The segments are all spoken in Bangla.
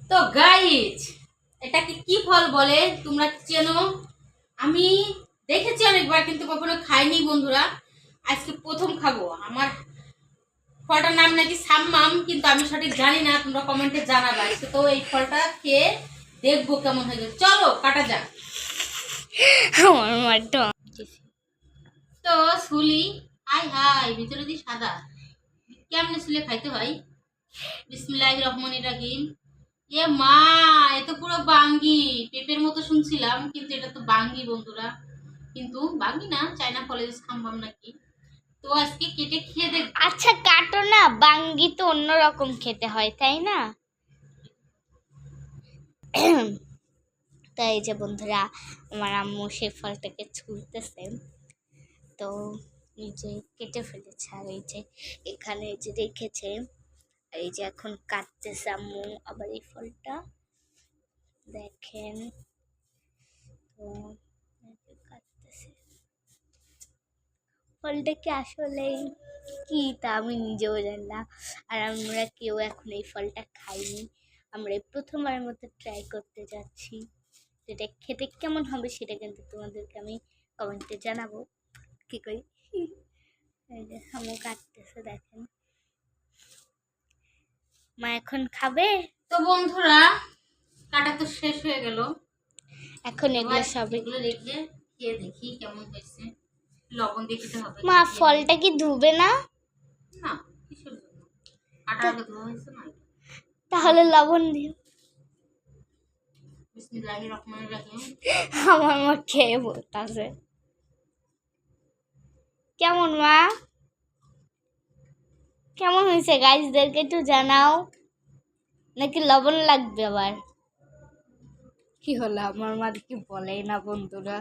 তো গাইজ, এটাকে কি ফল বলে তোমরা চেনো? আমি দেখেছি অনেকবার, কিন্তু কখনো খাইনি বন্ধুরা। আজকে প্রথম খাবো। আমার ফলটার নাম নাকি সাম্মাম, কিন্তু আমি সঠিক জানি না, তোমরা কমেন্টে জানাবে। আজকে তো এই ফলটা খেয়ে দেখবো কেমন হয়ে গেছে। চলো কাটা যাক। আমার মাটা তো সুলি, হাই হাই, ভিতরে দিয়ে সাদা, কেমনে সুলে খাইতে হয়? বিসমিল্লাহির রহমানির রহিম। এ মা, এ তো পুরো বাঙ্গি পেঁপের মতো শুনছিলাম, কিন্তু এটা তো বাঙ্গি বন্ধুরা। কিন্তু বাঙ্গি না, চায়না কলেজ খাম্বাম নাকি। তো আজকে কেটে খেয়ে দেখ। আচ্ছা কাটো না, বাঙ্গি তো অন্যরকম খেতে হয় তাই না? তাই যে বন্ধুরা, আমার আম্মু সেই ফলটাকে ছুলতেছে। তো এই যে কেটে ফেলেছে, আর এই যে এখানে এই যে রেখেছে, এই যে এখন কাটতেছে আম্মু আবার এই ফলটা, দেখেন। তো কাটতেছে ফলটা কি আসলে কি তা আমি নিজেও জানি না। আর আমরা কেউ এখন এই ফলটা খাইনি, আমরা এই প্রথমবারের মতো ট্রাই করতে যাচ্ছি। যেটা খেতে কেমন হবে সেটা কিন্তু তোমাদেরকে আমি কমেন্টে জানাবো। কি করি, এই যে আম্মু কাটতেছে, দেখেন। মা এখন খাবে। তো বন্ধুরা, কাটা তো শেষ হয়ে গেল। এখন এগুলো সব এগুলো রেখে খেয়ে দেখি কেমন হয়েছে। লবণ দিয়ে খেতে হবে। মা ফলটা কি ধুবে না? না, কিসের জন্য? আটা আগে ধোয়া হয়েছে না। তাহলে লবণ দিও। বিসমিল্লাহির রহমানির রহিম। আমার মা খেয়ে বলতেছে কেমন মা, কেমন হয়েছে গাইজদেরকে একটু জানাও, নাকি লবণ লাগবে আবার? কি হলো, আমার মা কি বলেই না বন্ধুরা।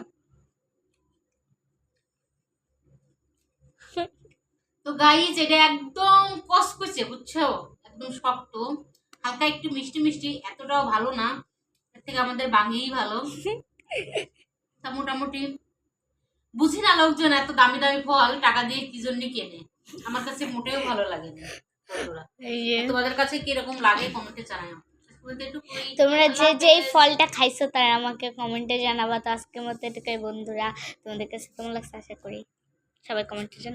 তো গাইজ, এটা একদম কসকসে, বুঝছো? একদম শক্ত, হালকা একটু মিষ্টি মিষ্টি, এতটাও ভালো না। এর থেকে আমাদের বাঙিই ভালো। তা মোটামুটি বুঝি না, লোকজন এত দামি দামি ফল টাকা দিয়ে কি জন্য কেনে। আমার কাছে মোটেও ভালো লাগে না। তোমাদের কাছে কিরকম লাগে কমেন্টে জানাও। তোমরা যে যে এই ফলটা খাইছো তারা আমাকে কমেন্টে জানাবা। তো আজকের মতো এটুকুই বন্ধুরা, তোমাদের কাছে কেমন লাগছে আশা করি সবাই কমেন্টে জানাও।